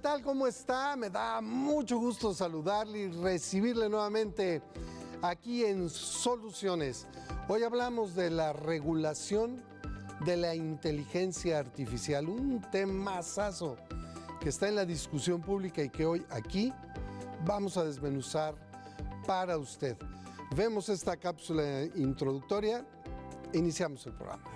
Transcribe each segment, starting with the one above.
tal? ¿Cómo está? Me da mucho gusto saludarle y recibirle nuevamente aquí en Soluciones. Hoy hablamos de la regulación de la inteligencia artificial, un temazazo que está en la discusión pública y que hoy aquí vamos a desmenuzar para usted. Vemos esta cápsula introductoria, iniciamos el programa.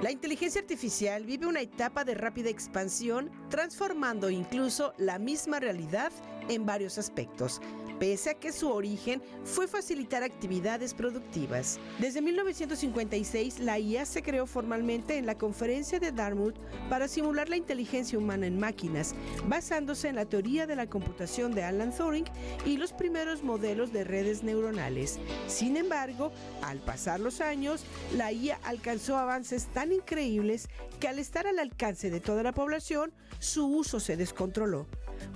La inteligencia artificial vive una etapa de rápida expansión, transformando incluso la misma realidad en varios aspectos, pese a que su origen fue facilitar actividades productivas. Desde 1956, la IA se creó formalmente en la conferencia de Dartmouth para simular la inteligencia humana en máquinas, basándose en la teoría de la computación de Alan Turing y los primeros modelos de redes neuronales. Sin embargo, al pasar los años, la IA alcanzó avances tan increíbles que al estar al alcance de toda la población, su uso se descontroló.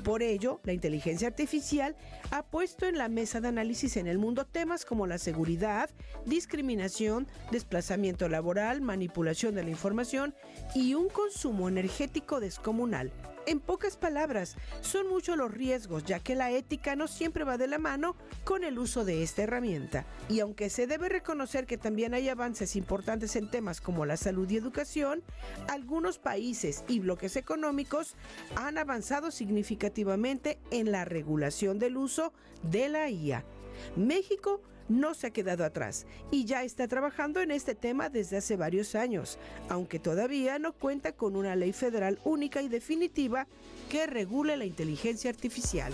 Por ello, la inteligencia artificial ha puesto en la mesa de análisis en el mundo temas como la seguridad, discriminación, desplazamiento laboral, manipulación de la información y un consumo energético descomunal. En pocas palabras, son muchos los riesgos, ya que la ética no siempre va de la mano con el uso de esta herramienta. Y aunque se debe reconocer que también hay avances importantes en temas como la salud y educación, algunos países y bloques económicos han avanzado significativamente en la regulación del uso de la IA. México no se ha quedado atrás y ya está trabajando en este tema desde hace varios años, aunque todavía no cuenta con una ley federal única y definitiva que regule la inteligencia artificial.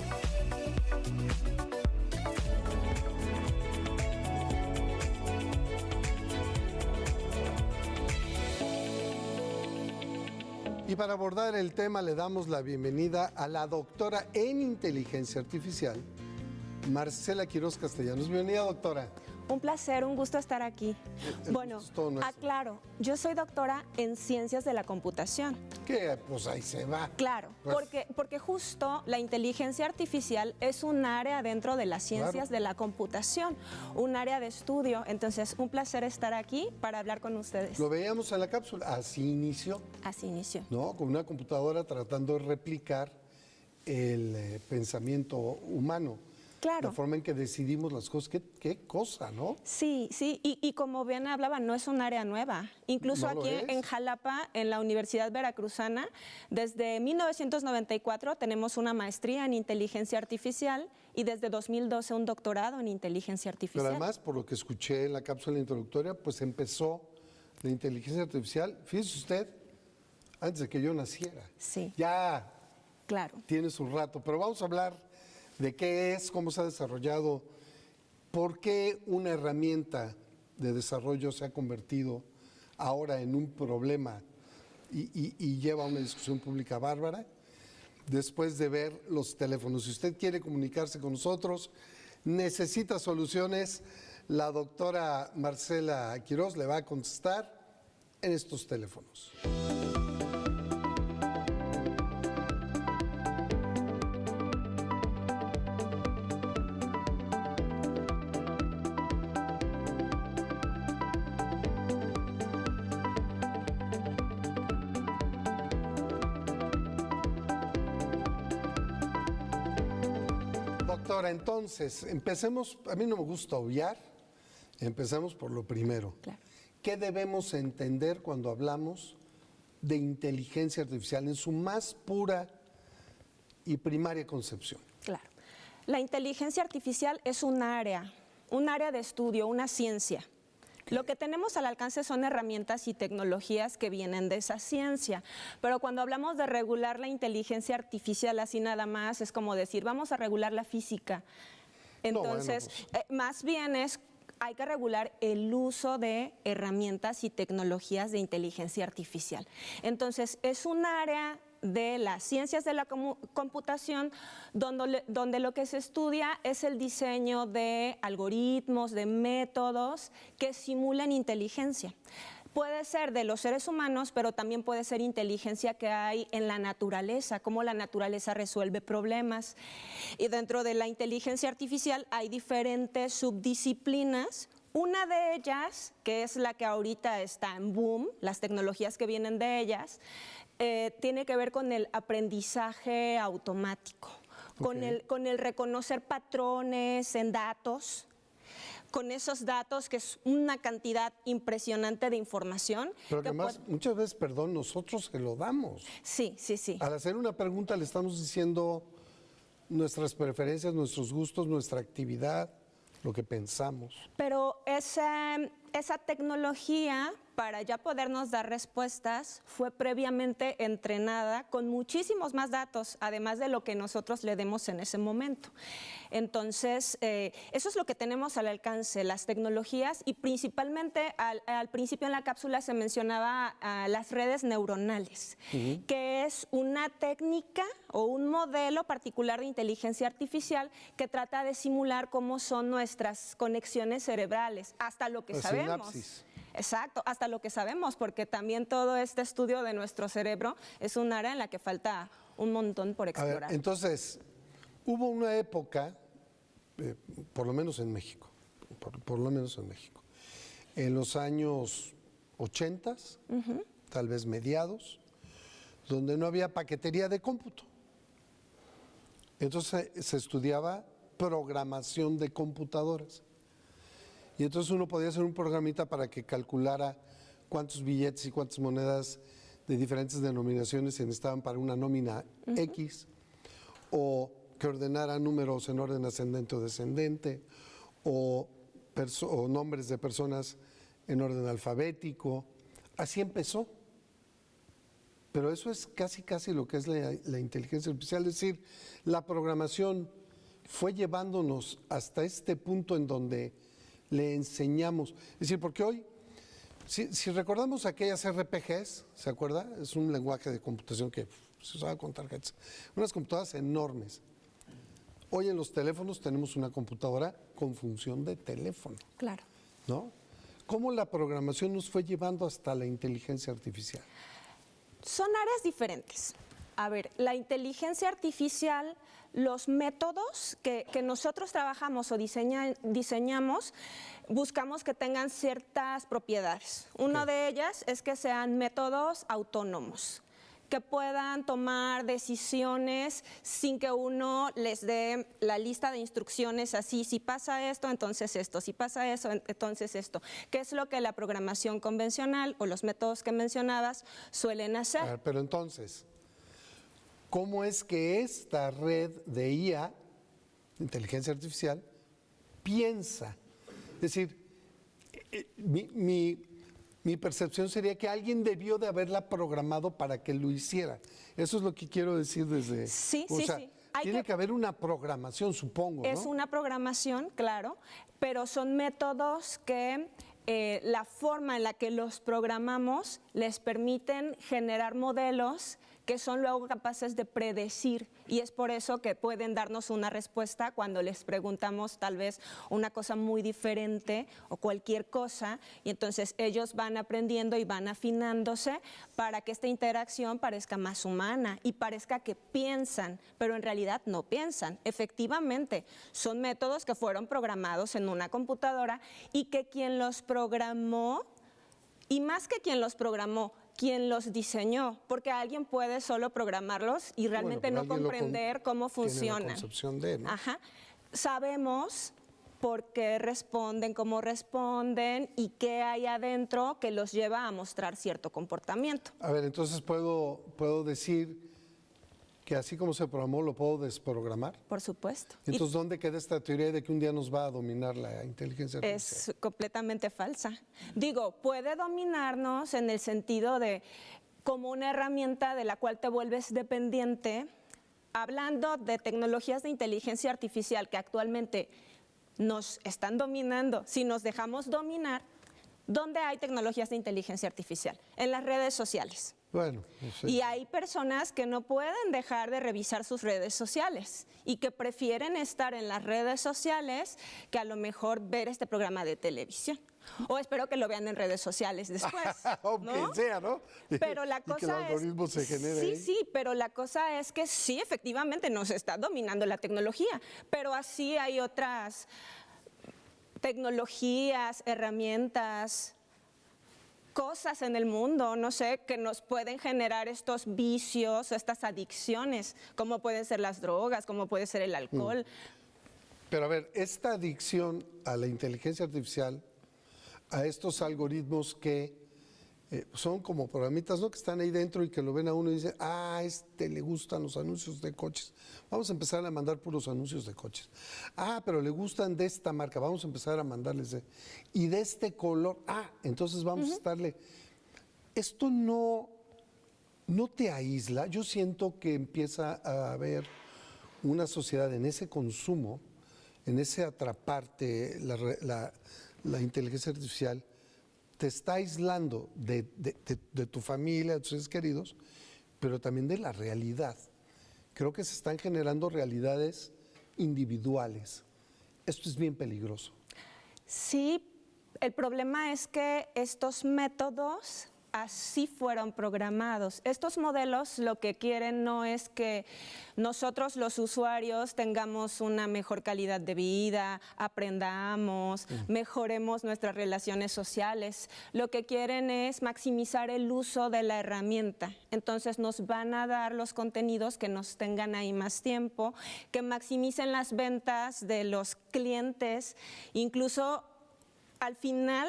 Y para abordar el tema le damos la bienvenida a la doctora en inteligencia artificial, Marcela Quiroz Castellanos. Bienvenida, doctora. Un placer, un gusto estar aquí. Bueno, aclaro, yo soy doctora en Ciencias de la Computación. ¿Qué? Pues ahí se va. Claro, Pues, porque justo la inteligencia artificial es un área dentro de las ciencias de la computación, un área de estudio. Entonces, un placer estar aquí para hablar con ustedes. Lo veíamos en la cápsula, así inició. Así inició. ¿No? Con una computadora tratando de replicar el pensamiento humano. Claro. La forma en que decidimos las cosas. ¿Qué cosa, no? Sí, y como bien hablaba, no es un área nueva. Incluso ¿No lo aquí es? en Jalapa, en la Universidad Veracruzana, desde 1994 tenemos una maestría en inteligencia artificial y desde 2012 un doctorado en inteligencia artificial. Pero además, por lo que escuché en la cápsula introductoria, pues empezó la inteligencia artificial, fíjese usted, antes de que yo naciera. Sí. Ya Claro. tiene su rato, pero vamos a hablar de qué es, cómo se ha desarrollado, por qué una herramienta de desarrollo se ha convertido ahora en un problema y lleva a una discusión pública bárbara, después de ver los teléfonos. Si usted quiere comunicarse con nosotros, necesita soluciones, la doctora Marcela Quiroz le va a contestar en estos teléfonos. Doctora, entonces, empecemos, a mí no me gusta obviar, empecemos por lo primero. Claro. ¿Qué debemos entender cuando hablamos de inteligencia artificial en su más pura y primaria concepción? Claro. La inteligencia artificial es un área de estudio, una ciencia. Lo que tenemos al alcance son herramientas y tecnologías que vienen de esa ciencia, pero cuando hablamos de regular la inteligencia artificial así nada más, es como decir, vamos a regular la física. Entonces, No, bueno, más bien hay que regular el uso de herramientas y tecnologías de inteligencia artificial. Entonces, es un área de las ciencias de la computación, donde lo que se estudia es el diseño de algoritmos, de métodos que simulan inteligencia. Puede ser de los seres humanos, pero también puede ser inteligencia que hay en la naturaleza, cómo la naturaleza resuelve problemas. Y dentro de la inteligencia artificial hay diferentes subdisciplinas. Una de ellas, que es la que ahorita está en boom, las tecnologías que vienen de ellas, tiene que ver con el aprendizaje automático, con el reconocer patrones en datos, con esos datos, que es una cantidad impresionante de información. Pero además, muchas veces, perdón, nosotros se lo damos. Sí, sí, sí. Al hacer una pregunta le estamos diciendo nuestras preferencias, nuestros gustos, nuestra actividad, lo que pensamos. Pero esa tecnología, para ya podernos dar respuestas, fue previamente entrenada con muchísimos más datos, además de lo que nosotros le demos en ese momento. Entonces, eso es lo que tenemos al alcance, las tecnologías, y principalmente al principio en la cápsula se mencionaba las redes neuronales, que es una técnica o un modelo particular de inteligencia artificial que trata de simular cómo son nuestras conexiones cerebrales, hasta lo que sabemos. Sinapsis. Exacto, hasta lo que sabemos, porque también todo este estudio de nuestro cerebro es un área en la que falta un montón por explorar. A ver, entonces, hubo una época, por lo menos en México, por lo menos en México, en los años 80, tal vez mediados, donde no había paquetería de cómputo. Entonces se estudiaba programación de computadoras. Y entonces uno podía hacer un programita para que calculara cuántos billetes y cuántas monedas de diferentes denominaciones se necesitaban para una nómina X, o que ordenara números en orden ascendente o descendente, o nombres de personas en orden alfabético. Así empezó. Pero eso es casi lo que es la inteligencia artificial. Es decir, la programación fue llevándonos hasta este punto en donde le enseñamos. Es decir, porque hoy, si recordamos aquellas RPGs, ¿se acuerda? Es un lenguaje de computación que se usaba con tarjetas. Unas computadoras enormes. Hoy en los teléfonos tenemos una computadora con función de teléfono. Claro. ¿No? ¿Cómo la programación nos fue llevando hasta la inteligencia artificial? Son áreas diferentes. A ver, la inteligencia artificial, los métodos que nosotros trabajamos o diseñamos, buscamos que tengan ciertas propiedades. Una de ellas es que sean métodos autónomos, que puedan tomar decisiones sin que uno les dé la lista de instrucciones así, si pasa esto, entonces esto, si pasa eso, entonces esto, que es lo que la programación convencional o los métodos que mencionabas suelen hacer. A ver, pero entonces, ¿cómo es que esta red de IA, inteligencia artificial, piensa? Es decir, mi percepción sería que alguien debió de haberla programado para que lo hiciera. Eso es lo que quiero decir desde... Sí. Tiene que haber una programación, supongo, ¿no? Es una programación, claro, pero son métodos que la forma en la que los programamos les permiten generar modelos que son luego capaces de predecir, y es por eso que pueden darnos una respuesta cuando les preguntamos tal vez una cosa muy diferente o cualquier cosa, y entonces ellos van aprendiendo y van afinándose para que esta interacción parezca más humana y parezca que piensan, pero en realidad no piensan. Efectivamente, son métodos que fueron programados en una computadora y que quien los programó, y más que quien los programó, quien los diseñó, porque alguien puede solo programarlos y realmente no comprender cómo funcionan. Tiene la concepción de, ¿no? Ajá. Sabemos por qué responden, cómo responden y qué hay adentro que los lleva a mostrar cierto comportamiento. A ver, entonces puedo decir que así como se programó, lo puedo desprogramar. Por supuesto. Entonces, ¿dónde queda esta teoría de que un día nos va a dominar la inteligencia artificial? Es completamente falsa. Digo, puede dominarnos en el sentido de como una herramienta de la cual te vuelves dependiente. Hablando de tecnologías de inteligencia artificial que actualmente nos están dominando, si nos dejamos dominar, ¿dónde hay tecnologías de inteligencia artificial? En las redes sociales. Bueno, sí. Y hay personas que no pueden dejar de revisar sus redes sociales y que prefieren estar en las redes sociales que a lo mejor ver este programa de televisión. O espero que lo vean en redes sociales después. Aunque ¿no? sea, ¿no? Pero la cosa y que el algoritmo se genere sí, ahí. sí, pero la cosa es que sí, efectivamente nos está dominando la tecnología, pero así hay otras tecnologías, herramientas, cosas en el mundo, no sé, que nos pueden generar estos vicios, estas adicciones, como pueden ser las drogas, como puede ser el alcohol. Pero a ver, esta adicción a la inteligencia artificial, a estos algoritmos que son como programitas, ¿no? Que están ahí dentro y que lo ven a uno y dicen, a este le gustan los anuncios de coches. Vamos a empezar a mandar puros anuncios de coches. Ah, pero le gustan de esta marca. Vamos a empezar a mandarles y de este color. Ah, entonces vamos a estarle. Esto no te aísla. Yo siento que empieza a haber una sociedad en ese consumo, en ese atraparte, la inteligencia artificial, te está aislando de tu familia, de tus seres queridos, pero también de la realidad. Creo que se están generando realidades individuales. Esto es bien peligroso. Sí, el problema es que estos métodos así fueron programados. Estos modelos lo que quieren no es que nosotros los usuarios tengamos una mejor calidad de vida, aprendamos, mejoremos nuestras relaciones sociales. Lo que quieren es maximizar el uso de la herramienta. Entonces nos van a dar los contenidos que nos tengan ahí más tiempo, que maximicen las ventas de los clientes, incluso al final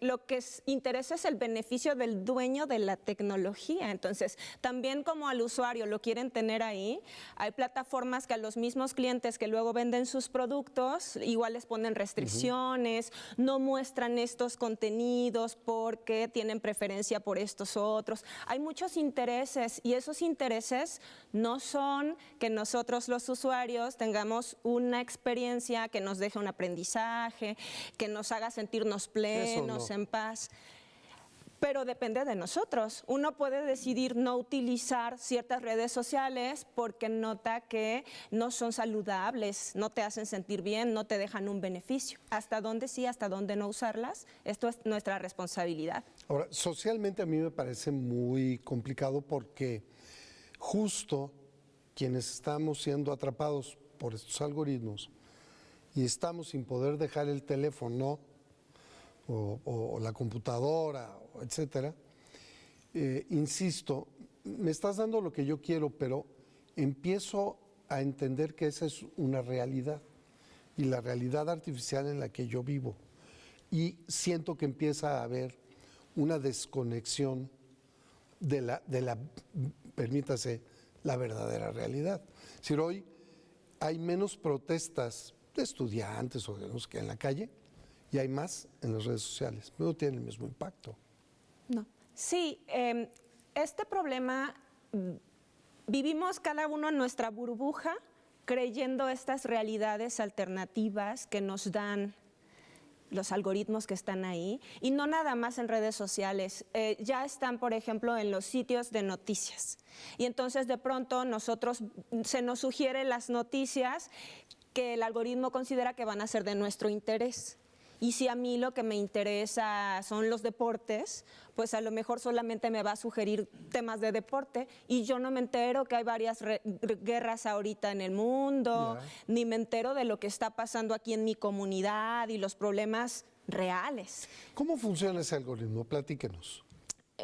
lo que interesa es el beneficio del dueño de la tecnología. Entonces, también como al usuario lo quieren tener ahí, hay plataformas que a los mismos clientes que luego venden sus productos, igual les ponen restricciones, no muestran estos contenidos porque tienen preferencia por estos otros. Hay muchos intereses y esos intereses no son que nosotros los usuarios tengamos una experiencia que nos deje un aprendizaje, que nos haga sentirnos plenos, no. en paz. Pero depende de nosotros. Uno puede decidir no utilizar ciertas redes sociales porque nota que no son saludables, no te hacen sentir bien, no te dejan un beneficio. Hasta dónde sí, hasta dónde no usarlas, esto es nuestra responsabilidad. Ahora, socialmente a mí me parece muy complicado porque justo quienes estamos siendo atrapados por estos algoritmos y estamos sin poder dejar el teléfono o la computadora, etcétera, insisto, me estás dando lo que yo quiero, pero empiezo a entender que esa es una realidad y la realidad artificial en la que yo vivo. Y siento que empieza a haber una desconexión de la permítase, la verdadera realidad. Es decir, hoy hay menos protestas de estudiantes o de los que en la calle y hay más en las redes sociales. No tienen el mismo impacto. No. Sí, este problema vivimos cada uno en nuestra burbuja creyendo estas realidades alternativas que nos dan los algoritmos que están ahí, y no nada más en redes sociales, ya están, por ejemplo, en los sitios de noticias. Y entonces de pronto se nos sugieren las noticias que el algoritmo considera que van a ser de nuestro interés. Y si a mí lo que me interesa son los deportes, pues a lo mejor solamente me va a sugerir temas de deporte y yo no me entero que hay varias guerras ahorita en el mundo, ni me entero de lo que está pasando aquí en mi comunidad y los problemas reales. ¿Cómo funciona ese algoritmo? Platíquenos.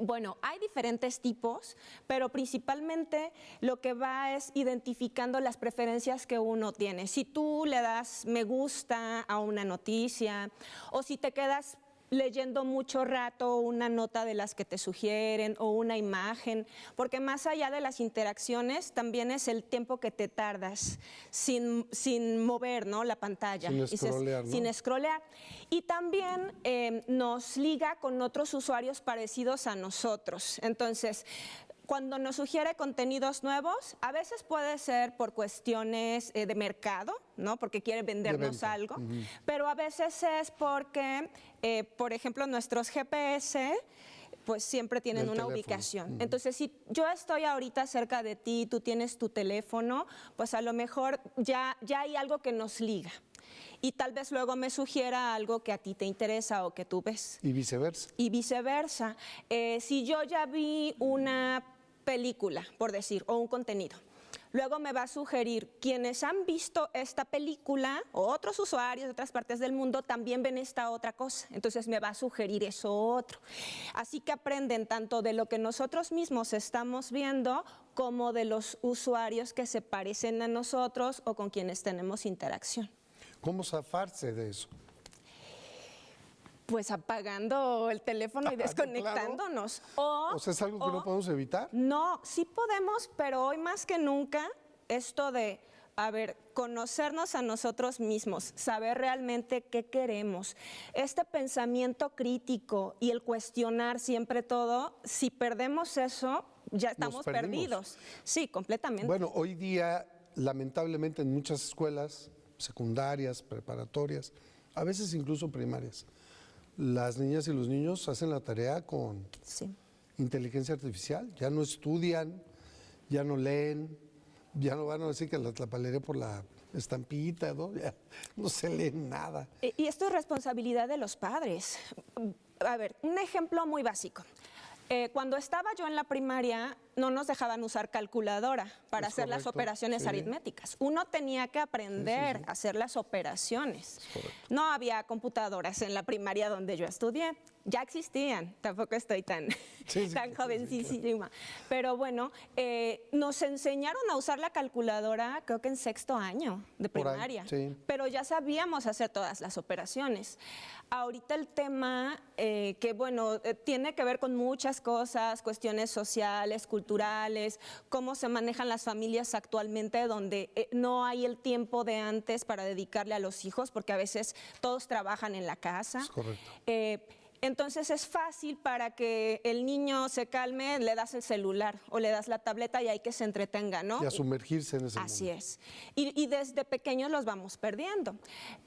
Bueno, hay diferentes tipos, pero principalmente lo que va es identificando las preferencias que uno tiene. Si tú le das me gusta a una noticia o si te quedas leyendo mucho rato una nota de las que te sugieren o una imagen, porque más allá de las interacciones también es el tiempo que te tardas sin mover, ¿no?, la pantalla. Sin scrollear. Y también nos liga con otros usuarios parecidos a nosotros. Entonces, cuando nos sugiere contenidos nuevos, a veces puede ser por cuestiones de mercado, ¿no?, porque quiere vendernos algo, pero a veces es porque, por ejemplo, nuestros GPS pues siempre tienen una ubicación. Entonces, si yo estoy ahorita cerca de ti, tú tienes tu teléfono, pues a lo mejor ya hay algo que nos liga. y tal vez luego me sugiera algo que a ti te interesa o que tú ves. Y viceversa. Y viceversa. Si yo ya vi una película, por decir, o un contenido, luego me va a sugerir quienes han visto esta película o otros usuarios de otras partes del mundo también ven esta otra cosa. Entonces me va a sugerir eso otro. Así que aprenden tanto de lo que nosotros mismos estamos viendo como de los usuarios que se parecen a nosotros o con quienes tenemos interacción. ¿Cómo zafarse de eso? Pues apagando el teléfono y desconectándonos. O sea, ¿es algo que no podemos evitar? No, sí podemos, pero hoy más que nunca, esto de, conocernos a nosotros mismos, saber realmente qué queremos, este pensamiento crítico y el cuestionar siempre todo, si perdemos eso, ya estamos perdidos. Sí, completamente. Bueno, hoy día, lamentablemente, en muchas escuelas secundarias, preparatorias, a veces incluso primarias, las niñas y los niños hacen la tarea con inteligencia artificial. Ya no estudian, ya no leen, ya no van a decir que la peleé por la estampita, ¿no? Ya no se lee nada. Y esto es responsabilidad de los padres. A ver, un ejemplo muy básico. Cuando estaba yo en la primaria, no nos dejaban usar calculadora para hacer las operaciones aritméticas. Uno tenía que aprender a hacer las operaciones. No había computadoras en la primaria donde yo estudié. Ya existían, tampoco estoy tan jovencísima. Pero bueno, nos enseñaron a usar la calculadora creo que en 6º año de primaria. Pero ya sabíamos hacer todas las operaciones. Ahorita el tema que bueno, tiene que ver con muchas cosas, cuestiones sociales, culturales, cómo se manejan las familias actualmente donde no hay el tiempo de antes para dedicarle a los hijos, porque a veces todos trabajan en la casa. Es correcto. Entonces es fácil para que el niño se calme, le das el celular o le das la tableta y hay que se entretenga, ¿no? Y a sumergirse en ese mundo. Así es. Y desde pequeños los vamos perdiendo.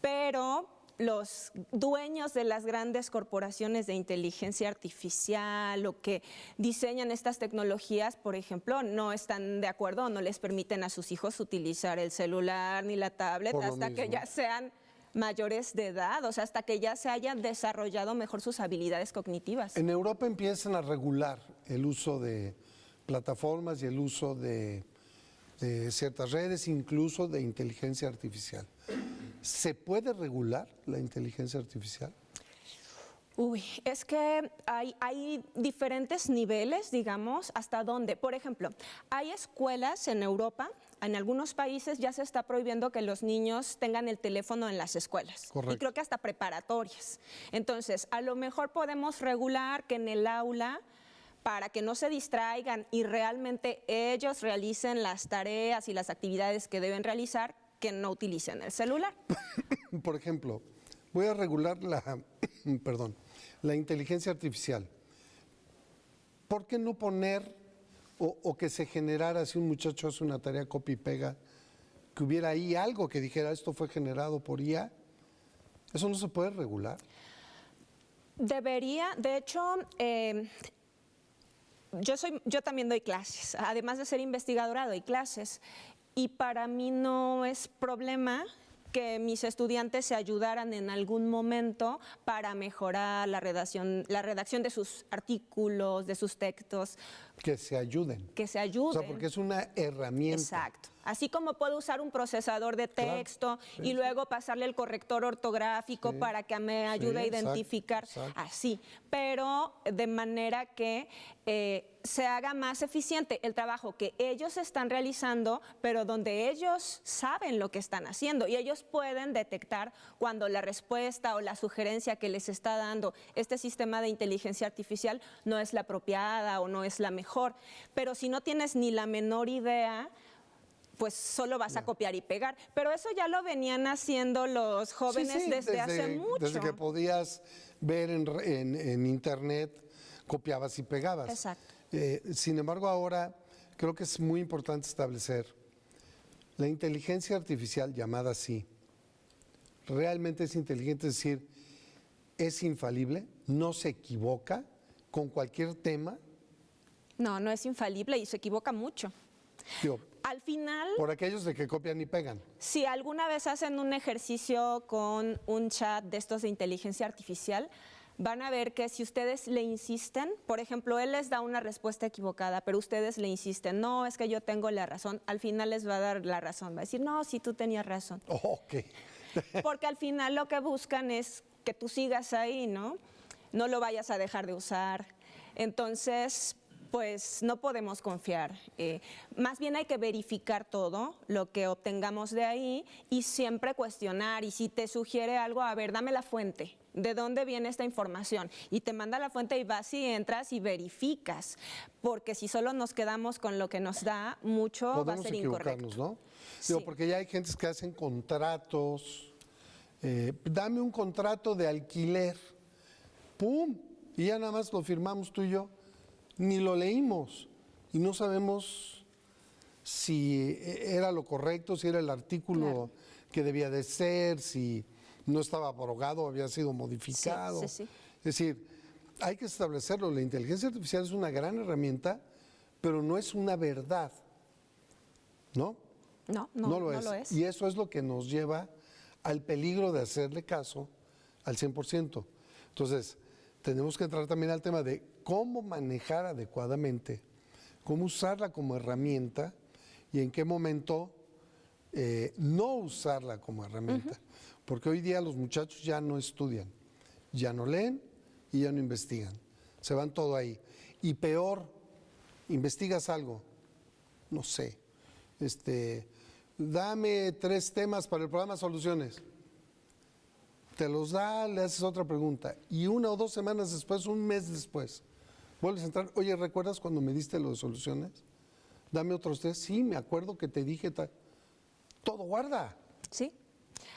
Pero los dueños de las grandes corporaciones de inteligencia artificial o que diseñan estas tecnologías, por ejemplo, no están de acuerdo o no les permiten a sus hijos utilizar el celular ni la tablet hasta que ya sean mayores de edad, o sea, hasta que ya se hayan desarrollado mejor sus habilidades cognitivas. En Europa empiezan a regular el uso de plataformas y el uso de ciertas redes, incluso de inteligencia artificial. ¿Se puede regular la inteligencia artificial? Uy, es que hay diferentes niveles, digamos, hasta dónde. Por ejemplo, hay escuelas en Europa, en algunos países ya se está prohibiendo que los niños tengan el teléfono en las escuelas. Correcto. Y creo que hasta preparatorias. Entonces, a lo mejor podemos regular que en el aula, para que no se distraigan y realmente ellos realicen las tareas y las actividades que deben realizar, que no utilicen el celular. Por ejemplo, voy a regular la inteligencia artificial. ¿Por qué no poner o que se generara, si un muchacho hace una tarea copia y pega, que hubiera ahí algo que dijera esto fue generado por IA? ¿Eso no se puede regular? Debería, de hecho, yo también doy clases, además de ser investigadora doy clases y para mí no es problema que mis estudiantes se ayudaran en algún momento para mejorar la redacción de sus artículos, de sus textos. Que se ayuden. Que se ayuden. O sea, porque es una herramienta. Exacto. Así como puedo usar un procesador de texto y luego pasarle el corrector ortográfico para que me ayude a identificar, así, pero de manera que se haga más eficiente el trabajo que ellos están realizando, pero donde ellos saben lo que están haciendo y ellos pueden detectar cuando la respuesta o la sugerencia que les está dando este sistema de inteligencia artificial no es la apropiada o no es la mejor. Pero si no tienes ni la menor idea, pues solo vas a copiar y pegar. Pero eso ya lo venían haciendo los jóvenes desde hace mucho. Desde que podías ver en internet, copiabas y pegabas. Exacto. Sin embargo, ahora creo que es muy importante establecer la inteligencia artificial llamada así. Realmente es inteligente, es decir, es infalible, no se equivoca con cualquier tema. No, no es infalible y se equivoca mucho. Digo, Al final, por aquellos de que copian y pegan. si alguna vez hacen un ejercicio con un chat de estos de inteligencia artificial, van a ver que si ustedes le insisten, por ejemplo, él les da una respuesta equivocada, pero ustedes le insisten, no, es que yo tengo la razón, al final les va a dar la razón, va a decir, no, sí, tú tenías razón. Ok. Porque al final lo que buscan es que tú sigas ahí, ¿no? No lo vayas a dejar de usar. Entonces, pues no podemos confiar. Más bien hay que verificar todo lo que obtengamos de ahí y siempre cuestionar. Y si te sugiere algo, a ver, dame la fuente. ¿De dónde viene esta información? Y te manda la fuente y vas y entras y verificas. Porque si solo nos quedamos con lo que nos da, mucho va a Podemos ser equivocarnos, incorrecto. ¿no? Digo, Sí. porque ya hay gentes que hacen contratos. Dame un contrato de alquiler. ¡Pum! Y ya nada más lo firmamos tú y yo. Ni lo leímos. Y no sabemos si era lo correcto, si era el artículo que debía de ser, si no estaba abrogado, había sido modificado. Sí, sí, sí. Es decir, hay que establecerlo. La inteligencia artificial es una gran herramienta, pero no es una verdad. ¿No? No lo es. Y eso es lo que nos lleva al peligro de hacerle caso al 100%. Entonces, tenemos que entrar también al tema de cómo manejar adecuadamente, cómo usarla como herramienta y en qué momento no usarla como herramienta. Porque hoy día los muchachos ya no estudian, ya no leen y ya no investigan. Se van todo ahí. Y peor, investigas algo, no sé, dame 3 temas para el programa Soluciones. Te los da, le haces otra pregunta. Y 1 o 2 semanas después, un mes después, vuelves a entrar. Oye, ¿recuerdas cuando me diste lo de soluciones? Dame otros 3. Sí, me acuerdo que te dije tal. Todo guarda. Sí.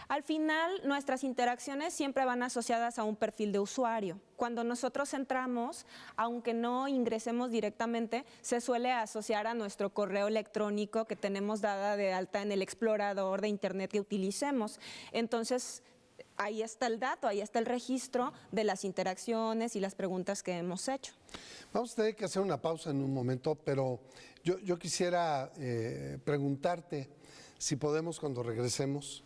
Al final, nuestras interacciones siempre van asociadas a un perfil de usuario. Cuando nosotros entramos, aunque no ingresemos directamente, se suele asociar a nuestro correo electrónico que tenemos dada de alta en el explorador de Internet que utilicemos. Entonces, ahí está el dato, ahí está el registro de las interacciones y las preguntas que hemos hecho. Vamos a tener que hacer una pausa en un momento, pero yo quisiera preguntarte si podemos, cuando regresemos,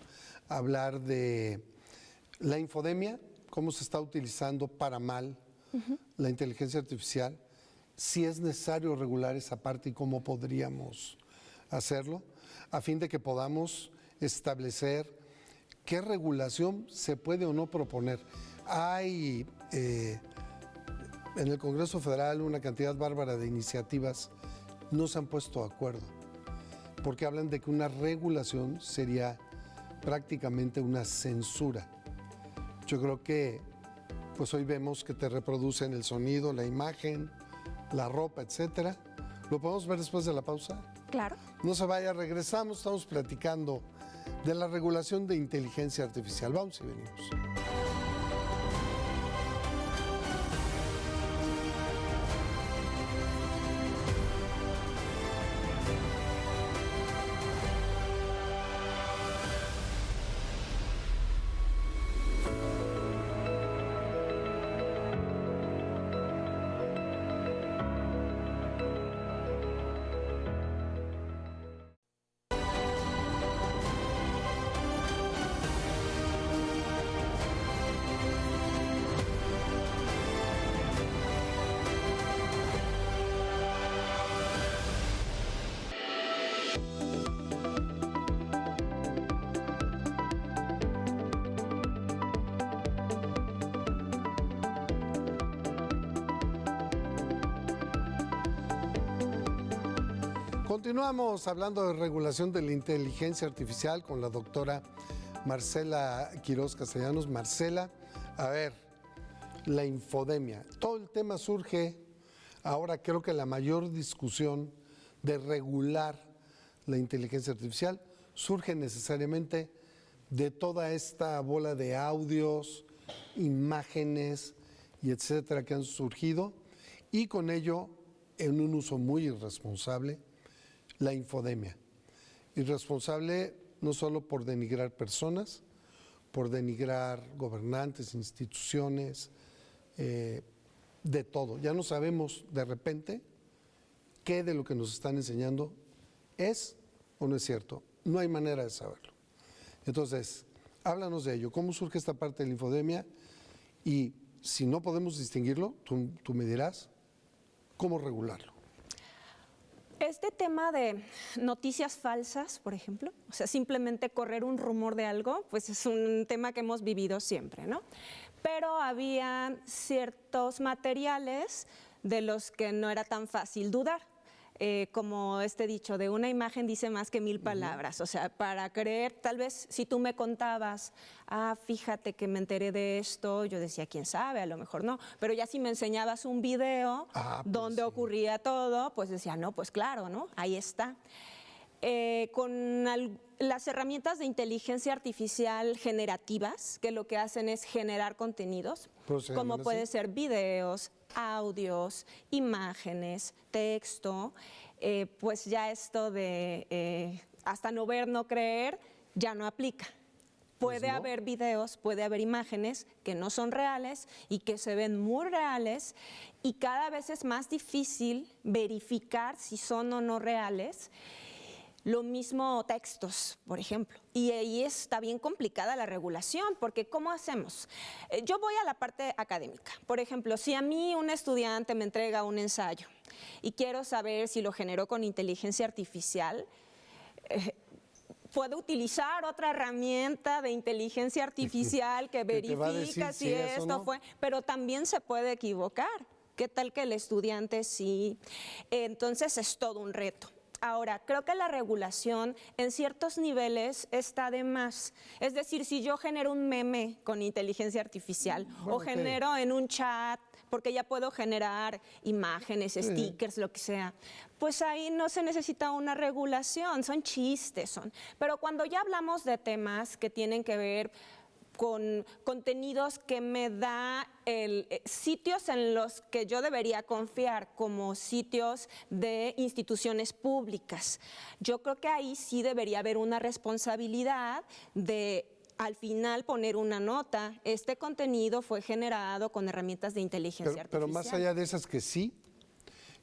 hablar de la infodemia, cómo se está utilizando para mal la inteligencia artificial, si es necesario regular esa parte y cómo podríamos hacerlo, a fin de que podamos establecer qué regulación se puede o no proponer. Hay en el Congreso Federal una cantidad bárbara de iniciativas, no se han puesto de acuerdo, porque hablan de que una regulación sería prácticamente una censura. Yo creo que pues hoy vemos que te reproducen el sonido, la imagen, la ropa, etcétera. ¿Lo podemos ver después de la pausa? Claro. No se vaya, regresamos, estamos platicando de la regulación de inteligencia artificial. Vamos y venimos. Continuamos hablando de regulación de la inteligencia artificial con la doctora Marcela Quiroz Castellanos. Marcela, a ver, la infodemia. Todo el tema surge, ahora creo que la mayor discusión de regular la inteligencia artificial surge necesariamente de toda esta bola de audios, imágenes y etcétera que han surgido y con ello en un uso muy irresponsable la infodemia. Irresponsable no solo por denigrar personas, por denigrar gobernantes, instituciones, de todo. Ya no sabemos de repente qué de lo que nos están enseñando ¿Es o no es cierto? No hay manera de saberlo. Entonces, háblanos de ello. ¿Cómo surge esta parte de la infodemia? Y si no podemos distinguirlo, tú me dirás, ¿cómo regularlo? Este tema de noticias falsas, por ejemplo, o sea, simplemente correr un rumor de algo, pues es un tema que hemos vivido siempre, ¿no? Pero había ciertos materiales de los que no era tan fácil dudar. Como este dicho, de una imagen dice más que 1000 palabras. O sea, para creer, tal vez si tú me contabas, fíjate que me enteré de esto, yo decía, quién sabe, a lo mejor no. Pero ya si me enseñabas un video pues donde sí ocurría todo, pues decía, no, pues claro, ¿no? Ahí está. Con las herramientas de inteligencia artificial generativas, que lo que hacen es generar contenidos, como puede ser videos, audios, imágenes, texto, pues ya esto de hasta no ver, no creer, ya no aplica. Puede haber videos, puede haber imágenes que no son reales y que se ven muy reales, y cada vez es más difícil verificar si son o no reales. Lo mismo textos, por ejemplo. Y ahí está bien complicada la regulación, porque ¿cómo hacemos? Yo voy a la parte académica. Por ejemplo, si a mí un estudiante me entrega un ensayo y quiero saber si lo generó con inteligencia artificial, puedo utilizar otra herramienta de inteligencia artificial que verifica si esto no fue, pero también se puede equivocar. ¿Qué tal que el estudiante sí? Entonces es todo un reto. Ahora, creo que la regulación en ciertos niveles está de más. Es decir, si yo genero un meme con inteligencia artificial o genero en un chat, porque ya puedo generar imágenes, stickers, lo que sea, pues ahí no se necesita una regulación, son chistes. Pero cuando ya hablamos de temas que tienen que ver con contenidos que me da sitios en los que yo debería confiar, como sitios de instituciones públicas. Yo creo que ahí sí debería haber una responsabilidad de al final poner una nota. Este contenido fue generado con herramientas de inteligencia artificial. Pero más allá de esas que sí,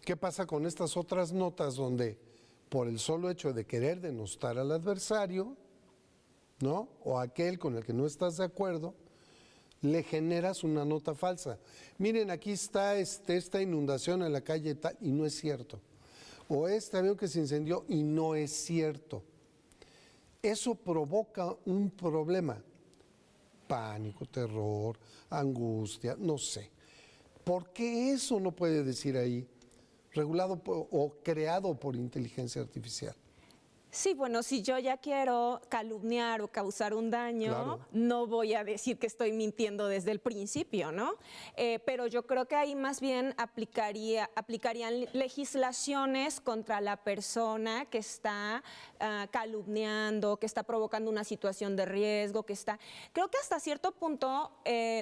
¿qué pasa con estas otras notas donde por el solo hecho de querer denostar al adversario, ¿no? O aquel con el que no estás de acuerdo, le generas una nota falsa? Miren, aquí está esta inundación en la calle tal, y no es cierto. O este avión que se incendió y no es cierto. Eso provoca un problema. Pánico, terror, angustia, no sé. ¿Por qué eso no puede decir ahí, regulado o creado por inteligencia artificial? Sí, bueno, si yo ya quiero calumniar o causar un daño, no voy a decir que estoy mintiendo desde el principio, ¿no? Pero yo creo que ahí más bien aplicarían legislaciones contra la persona que está calumniando, que está provocando una situación de riesgo, Creo que hasta cierto punto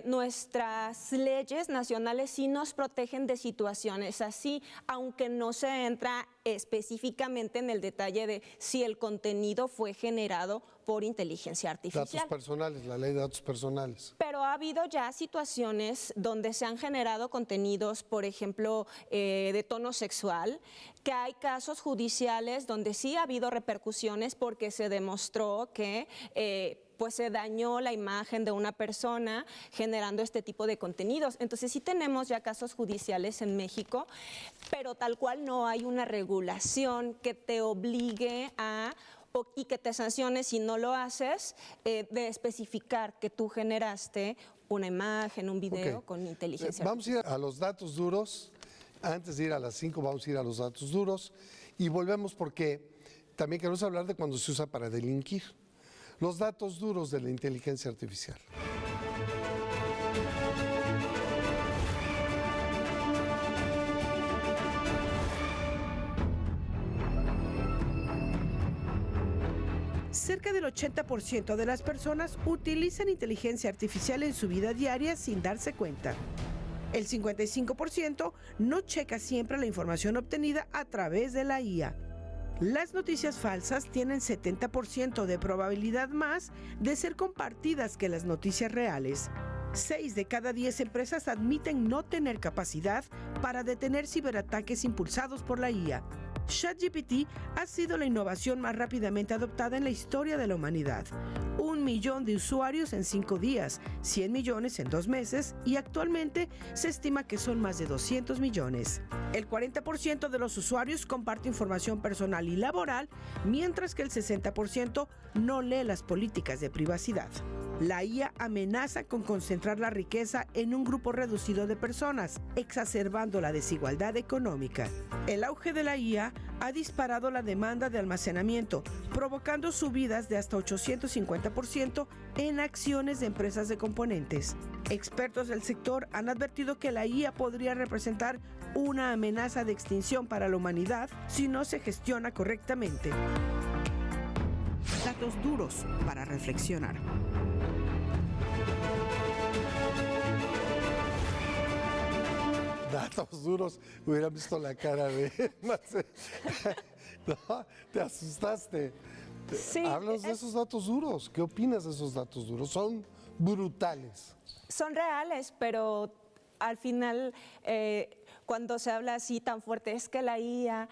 nuestras leyes nacionales sí nos protegen de situaciones así, aunque no se entra específicamente en el detalle de si el contenido fue generado por inteligencia artificial. Datos personales, la ley de datos personales. Pero ha habido ya situaciones donde se han generado contenidos, por ejemplo, de tono sexual, que hay casos judiciales donde sí ha habido repercusiones porque se demostró que pues se dañó la imagen de una persona generando este tipo de contenidos. Entonces sí tenemos ya casos judiciales en México, pero tal cual no hay una regulación que te obligue y que te sancione si no lo haces, de especificar que tú generaste una imagen, un video con inteligencia artificial. Vamos a ir a los datos duros. Antes de ir a las 5 vamos a ir a los datos duros y volvemos porque también queremos hablar de cuando se usa para delinquir. Los datos duros de la inteligencia artificial. Cerca del 80% de las personas utilizan inteligencia artificial en su vida diaria sin darse cuenta. El 55% no checa siempre la información obtenida a través de la IA. Las noticias falsas tienen 70% de probabilidad más de ser compartidas que las noticias reales. 6 de cada 10 empresas admiten no tener capacidad para detener ciberataques impulsados por la IA. ChatGPT ha sido la innovación más rápidamente adoptada en la historia de la humanidad. 1 millón de usuarios en 5 días, 100 millones en 2 meses y actualmente se estima que son más de 200 millones. El 40% de los usuarios comparte información personal y laboral, mientras que el 60% no lee las políticas de privacidad. La IA amenaza con concentrar la riqueza en un grupo reducido de personas, exacerbando la desigualdad económica. El auge de la IA ha disparado la demanda de almacenamiento, provocando subidas de hasta 850% en acciones de empresas de componentes. Expertos del sector han advertido que la IA podría representar una amenaza de extinción para la humanidad si no se gestiona correctamente. Datos duros para reflexionar. Datos duros, hubieran visto la cara de Marcela. No, te asustaste. Sí, Háblanos de esos datos duros. ¿Qué opinas de esos datos duros? Son brutales. son reales, pero al final, cuando se habla así tan fuerte, es que la IA,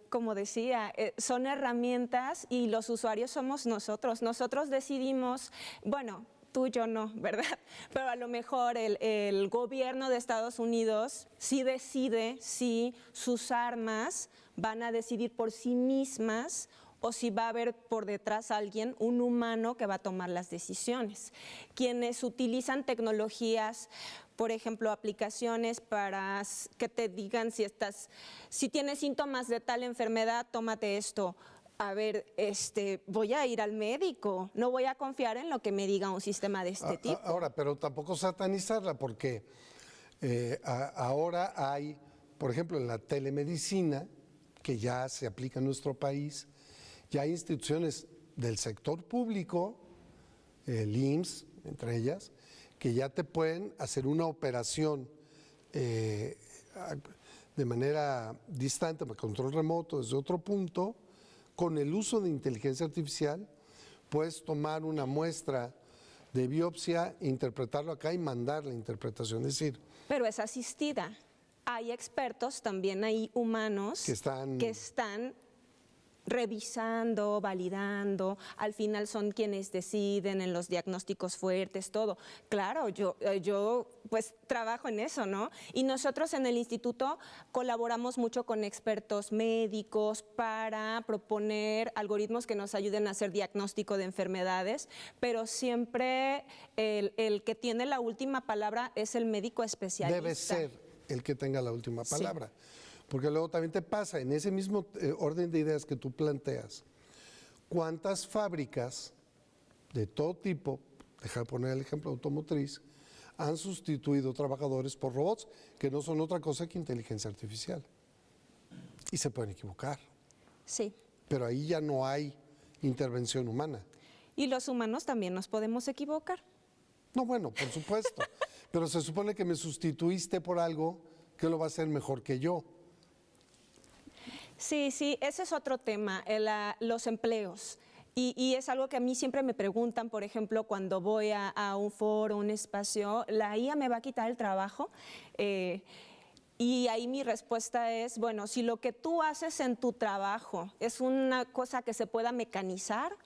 como decía, son herramientas y los usuarios somos nosotros. Nosotros decidimos, bueno, tú y yo no, ¿verdad? Pero a lo mejor el gobierno de Estados Unidos sí decide si sus armas van a decidir por sí mismas o si va a haber por detrás alguien, un humano que va a tomar las decisiones. Quienes utilizan tecnologías, por ejemplo, aplicaciones para que te digan si tienes síntomas de tal enfermedad, tómate esto. A ver, voy a ir al médico, no voy a confiar en lo que me diga un sistema de este tipo. Ahora, pero tampoco satanizarla, porque ahora hay, por ejemplo, en la telemedicina, que ya se aplica en nuestro país, ya hay instituciones del sector público, el IMSS, entre ellas, que ya te pueden hacer una operación de manera distante, con control remoto, desde otro punto. Con el uso de inteligencia artificial, puedes tomar una muestra de biopsia, interpretarlo acá y mandar la interpretación. Es decir, pero es asistida. Hay expertos, también hay humanos que están revisando, validando, al final son quienes deciden en los diagnósticos fuertes, todo. Claro, yo pues trabajo en eso, ¿no? Y nosotros en el instituto colaboramos mucho con expertos médicos para proponer algoritmos que nos ayuden a hacer diagnóstico de enfermedades, pero siempre el que tiene la última palabra es el médico especialista. Debe ser el que tenga la última palabra. Sí. Porque luego también te pasa, en ese mismo orden de ideas que tú planteas, ¿cuántas fábricas de todo tipo, deja de poner el ejemplo automotriz, han sustituido trabajadores por robots que no son otra cosa que inteligencia artificial? Y se pueden equivocar. Sí. Pero ahí ya no hay intervención humana. Y los humanos también nos podemos equivocar. No, bueno, por supuesto. Pero se supone que me sustituiste por algo que lo va a hacer mejor que yo. Sí, ese es otro tema, los empleos. Y es algo que a mí siempre me preguntan, por ejemplo, cuando voy a un foro, un espacio, ¿la IA me va a quitar el trabajo? Y ahí mi respuesta es, bueno, si lo que tú haces en tu trabajo es una cosa que se pueda mecanizar,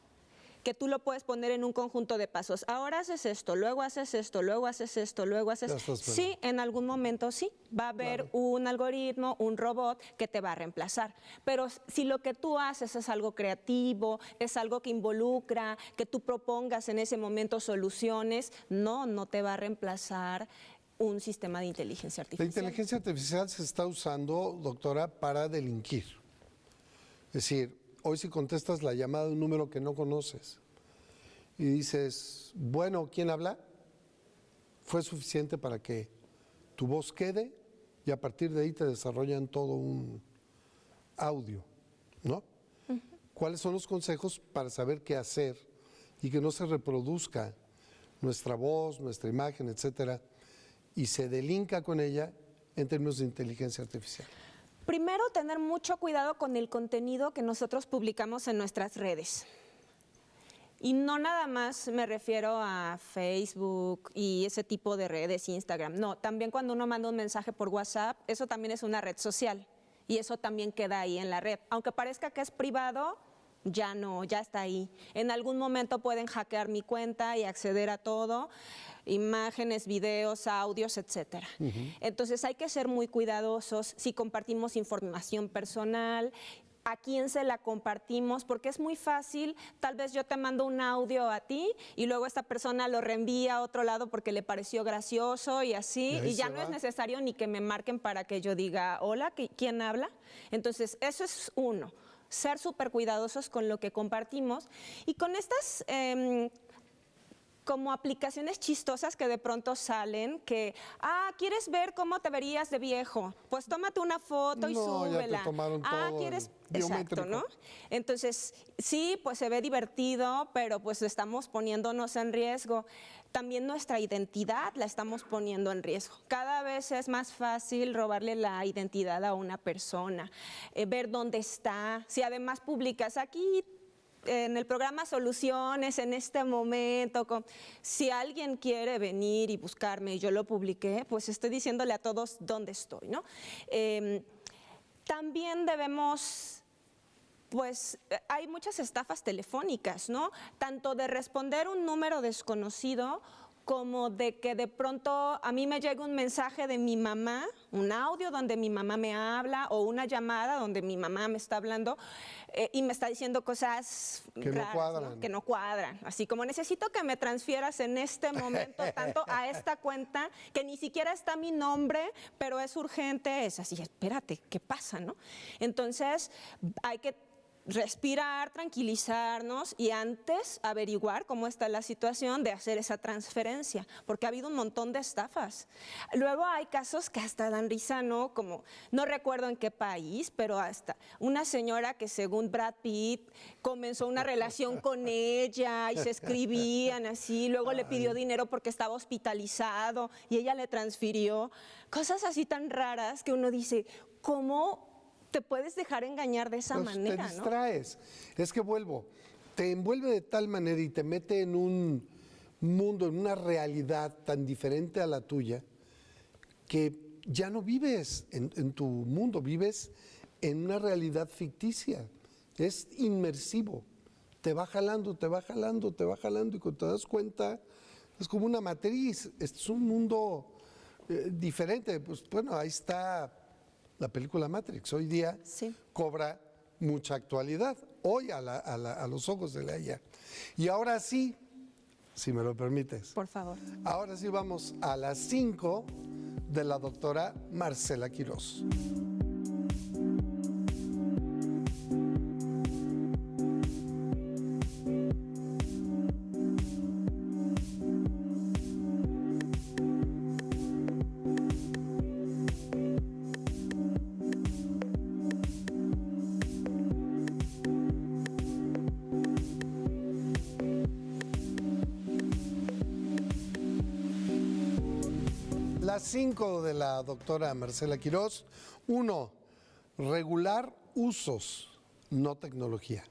que tú lo puedes poner en un conjunto de pasos. Ahora haces esto, luego haces esto, luego haces esto, luego haces esto. Sí, en algún momento sí, va a haber un algoritmo, un robot que te va a reemplazar. Pero si lo que tú haces es algo creativo, es algo que involucra, que tú propongas en ese momento soluciones, no te va a reemplazar un sistema de inteligencia artificial. La inteligencia artificial se está usando, doctora, para delinquir. Es decir, hoy si contestas la llamada de un número que no conoces y dices, bueno, ¿quién habla? Fue suficiente para que tu voz quede y a partir de ahí te desarrollan todo un audio, ¿no? Uh-huh. ¿Cuáles son los consejos para saber qué hacer y que no se reproduzca nuestra voz, nuestra imagen, etcétera, y se delinca con ella en términos de inteligencia artificial? Primero, tener mucho cuidado con el contenido que nosotros publicamos en nuestras redes. Y no nada más me refiero a Facebook y ese tipo de redes, Instagram. No, también cuando uno manda un mensaje por WhatsApp, eso también es una red social. y eso también queda ahí en la red. Aunque parezca que es privado, ya no, ya está ahí. En algún momento pueden hackear mi cuenta y acceder a todo, imágenes, videos, audios, etcétera. Entonces hay que ser muy cuidadosos si compartimos información personal, a quién se la compartimos, porque es muy fácil, tal vez yo te mando un audio a ti y luego esta persona lo reenvía a otro lado porque le pareció gracioso y así, y ya no es necesario ni que me marquen para que yo diga, hola, ¿quién habla? Entonces, eso es uno, ser súper cuidadosos con lo que compartimos y con estas como aplicaciones chistosas que de pronto salen, que, ¿quieres ver cómo te verías de viejo? Pues tómate una foto y súbela. Ya te tomaron todo ¿Quieres? biométrico. Exacto, ¿no? Entonces, sí, pues se ve divertido, pero pues estamos poniéndonos en riesgo. También nuestra identidad la estamos poniendo en riesgo. Cada vez es más fácil robarle la identidad a una persona, ver dónde está. Si además publicas aquí en el programa Soluciones, en este momento, si alguien quiere venir y buscarme y yo lo publiqué, pues estoy diciéndole a todos dónde estoy, ¿no? También debemos, pues hay muchas estafas telefónicas, ¿no? Tanto de responder un número desconocido como de que de pronto a mí me llega un mensaje de mi mamá, un audio donde mi mamá me habla o una llamada donde mi mamá me está hablando y me está diciendo cosas que raras, no cuadran. ¿no? Que no cuadran. Así como necesito que me transfieras en este momento tanto a esta cuenta que ni siquiera está mi nombre, pero es urgente. Es así, espérate, ¿qué pasa, no? Entonces hay que respirar, tranquilizarnos y antes averiguar cómo está la situación de hacer esa transferencia, porque ha habido un montón de estafas. Luego hay casos que hasta dan risa, ¿no? Como, no recuerdo en qué país, pero hasta una señora que según Brad Pitt comenzó una relación con ella y se escribían así, luego le pidió dinero porque estaba hospitalizado y ella le transfirió. Cosas así tan raras que uno dice, ¿cómo te puedes dejar engañar de esa manera? Te distraes. ¿No? Es que te envuelve de tal manera y te mete en un mundo, en una realidad tan diferente a la tuya, que ya no vives en tu mundo, vives en una realidad ficticia. Es inmersivo. Te va jalando, te va jalando, te va jalando y cuando te das cuenta es como una matriz. Es un mundo diferente. Pues bueno, ahí está la película Matrix. Hoy día cobra mucha actualidad, hoy a los ojos de la IA. Y ahora sí, si me lo permites. Por favor. Ahora sí vamos a las 5 de la doctora Marcela Quirós. Las 5 de la doctora Marcela Quirós. 1. Regular usos, no tecnología.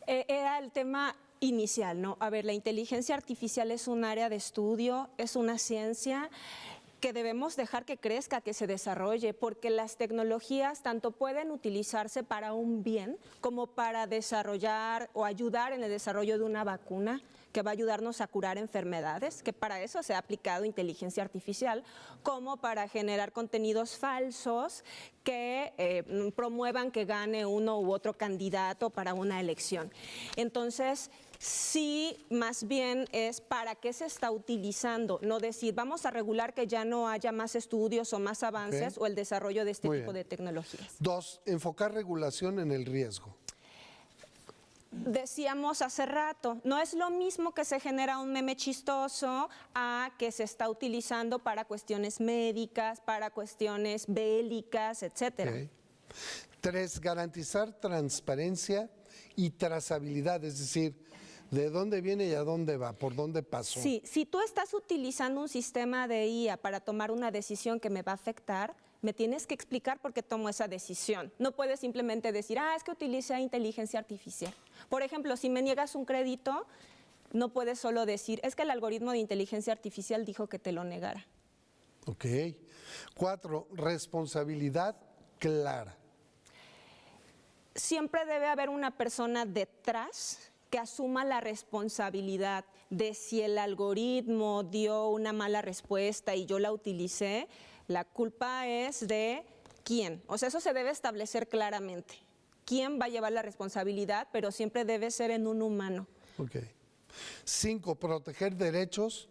Era el tema inicial, ¿no? A ver, la inteligencia artificial es un área de estudio, es una ciencia que debemos dejar que crezca, que se desarrolle, porque las tecnologías tanto pueden utilizarse para un bien como para desarrollar o ayudar en el desarrollo de una vacuna que va a ayudarnos a curar enfermedades, que para eso se ha aplicado inteligencia artificial, como para generar contenidos falsos que promuevan que gane uno u otro candidato para una elección. Entonces, sí, más bien es para qué se está utilizando, no decir vamos a regular que ya no haya más estudios o más avances o el desarrollo de este tipo de tecnologías. 2, enfocar regulación en el riesgo. Decíamos hace rato, no es lo mismo que se genera un meme chistoso a que se está utilizando para cuestiones médicas, para cuestiones bélicas, etcétera. 3, garantizar transparencia y trazabilidad, es decir, de dónde viene y a dónde va, por dónde pasó. Sí, si tú estás utilizando un sistema de IA para tomar una decisión que me va a afectar, me tienes que explicar por qué tomo esa decisión. No puedes simplemente decir, es que utilicé inteligencia artificial. Por ejemplo, si me niegas un crédito, no puedes solo decir, es que el algoritmo de inteligencia artificial dijo que te lo negara. Ok. 4, responsabilidad clara? Siempre debe haber una persona detrás que asuma la responsabilidad de si el algoritmo dio una mala respuesta y yo la utilicé, la culpa es de quién. O sea, eso se debe establecer claramente. ¿Quién va a llevar la responsabilidad? Pero siempre debe ser en un humano. Ok. 5, proteger derechos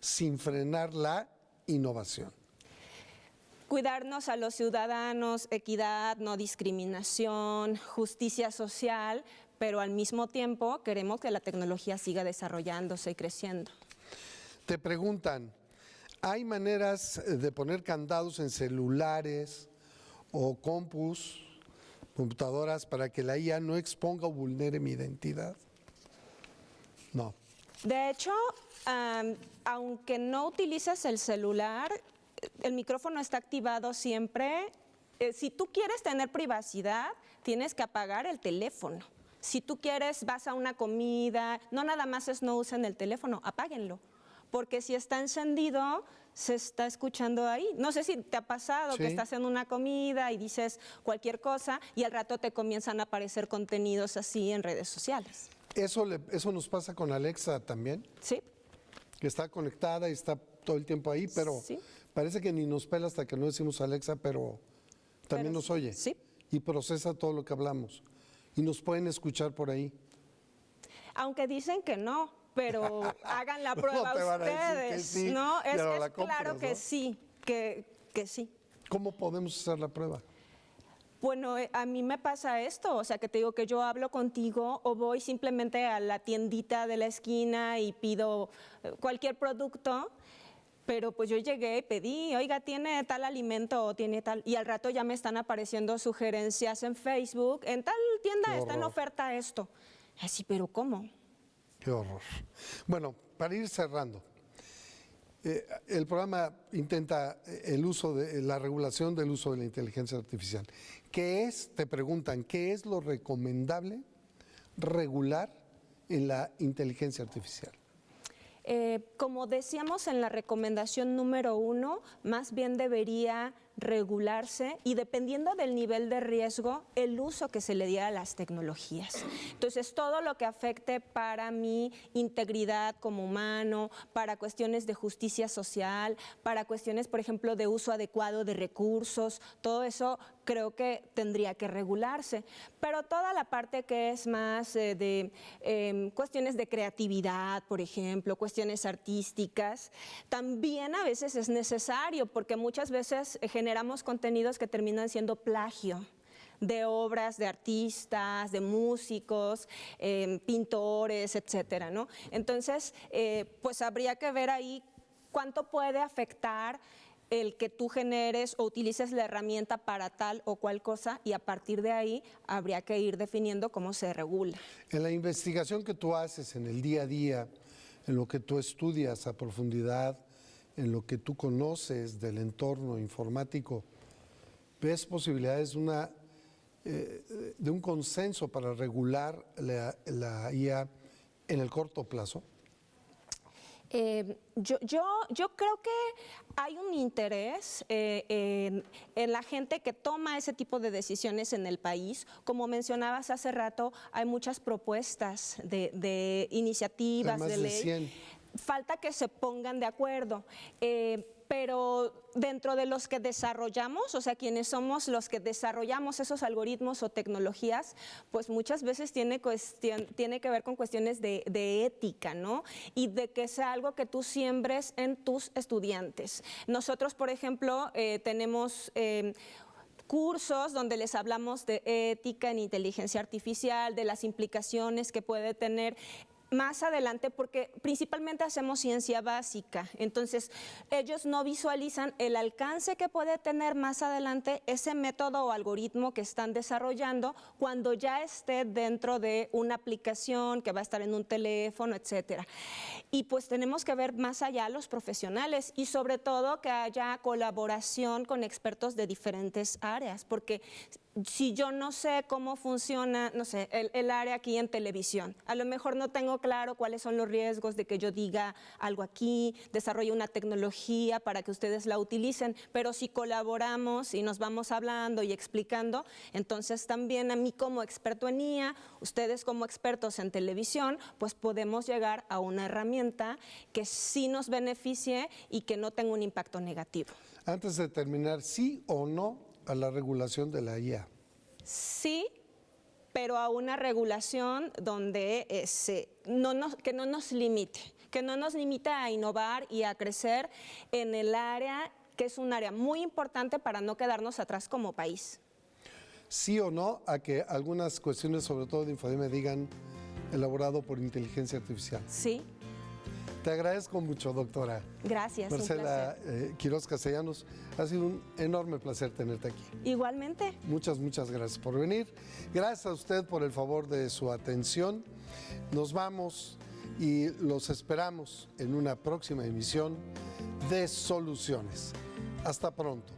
sin frenar la innovación. Cuidarnos a los ciudadanos, equidad, no discriminación, justicia social, pero al mismo tiempo queremos que la tecnología siga desarrollándose y creciendo. Te preguntan, ¿hay maneras de poner candados en celulares o computadoras para que la IA no exponga o vulnere mi identidad? No. De hecho, aunque no utilices el celular, el micrófono está activado siempre. Si tú quieres tener privacidad, tienes que apagar el teléfono. Si tú quieres, vas a una comida, no nada más es no usen el teléfono, apáguenlo. Porque si está encendido, se está escuchando ahí. No sé si te ha pasado que estás en una comida y dices cualquier cosa y al rato te comienzan a aparecer contenidos así en redes sociales. Eso nos pasa con Alexa también, Sí. que está conectada y está todo el tiempo ahí, pero Sí. parece que ni nos pela hasta que no decimos Alexa, pero también nos oye. Sí. Y procesa todo lo que hablamos. Y nos pueden escuchar por ahí. Aunque dicen que no, pero hagan la prueba te van a decir ustedes. que sí, No, y ahora la claro compras, que ¿no? sí, que sí. ¿Cómo podemos hacer la prueba? Bueno, a mí me pasa esto, o sea, que te digo que yo hablo contigo o voy simplemente a la tiendita de la esquina y pido cualquier producto, pero pues yo llegué y pedí, oiga, ¿tiene tal alimento o tiene tal? Y al rato ya me están apareciendo sugerencias en Facebook, en tal tienda Qué está en horror. oferta esto. Así, pero ¿cómo? Qué horror. Bueno, para ir cerrando, el programa intenta el uso de la regulación del uso de la inteligencia artificial. ¿Qué es, te preguntan, qué es lo recomendable regular en la inteligencia artificial? Como decíamos en la recomendación número 1, más bien debería regularse y dependiendo del nivel de riesgo, el uso que se le diera a las tecnologías. Entonces, todo lo que afecte para mi integridad como humano, para cuestiones de justicia social, para cuestiones, por ejemplo, de uso adecuado de recursos, todo eso creo que tendría que regularse. Pero toda la parte que es más de cuestiones de creatividad, por ejemplo, cuestiones artísticas, también a veces es necesario porque muchas veces generamos contenidos que terminan siendo plagio de obras de artistas, de músicos, pintores, etcétera, ¿no? Entonces, pues habría que ver ahí cuánto puede afectar el que tú generes o utilices la herramienta para tal o cual cosa y a partir de ahí habría que ir definiendo cómo se regula. En la investigación que tú haces en el día a día, en lo que tú estudias a profundidad, en lo que tú conoces del entorno informático, ¿ves posibilidades de un consenso para regular la IA en el corto plazo? Yo creo que hay un interés en la gente que toma ese tipo de decisiones en el país. Como mencionabas hace rato, hay muchas propuestas de iniciativas Hay más de de ley. 100. Falta que se pongan de acuerdo. Pero dentro de los que desarrollamos, o sea, quienes somos los que desarrollamos esos algoritmos o tecnologías, pues muchas veces tiene que ver con cuestiones de ética, ¿no? Y de que sea algo que tú siembres en tus estudiantes. Nosotros, por ejemplo, tenemos cursos donde les hablamos de ética en inteligencia artificial, de las implicaciones que puede tener más adelante, porque principalmente hacemos ciencia básica, entonces ellos no visualizan el alcance que puede tener más adelante ese método o algoritmo que están desarrollando cuando ya esté dentro de una aplicación que va a estar en un teléfono, etcétera. Y pues tenemos que ver más allá a los profesionales y sobre todo que haya colaboración con expertos de diferentes áreas, porque si yo no sé cómo funciona, no sé, el área aquí en televisión, a lo mejor no tengo tengo claro cuáles son los riesgos de que yo diga algo aquí, desarrolle una tecnología para que ustedes la utilicen, pero si colaboramos y nos vamos hablando y explicando, entonces también a mí como experto en IA, ustedes como expertos en televisión, pues podemos llegar a una herramienta que sí nos beneficie y que no tenga un impacto negativo. Antes de terminar, ¿sí o no a la regulación de la IA? Sí, pero a una regulación donde que no nos limite a innovar y a crecer en el área que es un área muy importante para no quedarnos atrás como país. ¿Sí o no a que algunas cuestiones, sobre todo de Infodemia, digan elaborado por inteligencia artificial? Sí. Te agradezco mucho, doctora. Gracias, Marcela un placer. Quiroz Castellanos, ha sido un enorme placer tenerte aquí. Igualmente. Muchas gracias por venir. Gracias a usted por el favor de su atención. Nos vamos y los esperamos en una próxima emisión de Soluciones. Hasta pronto.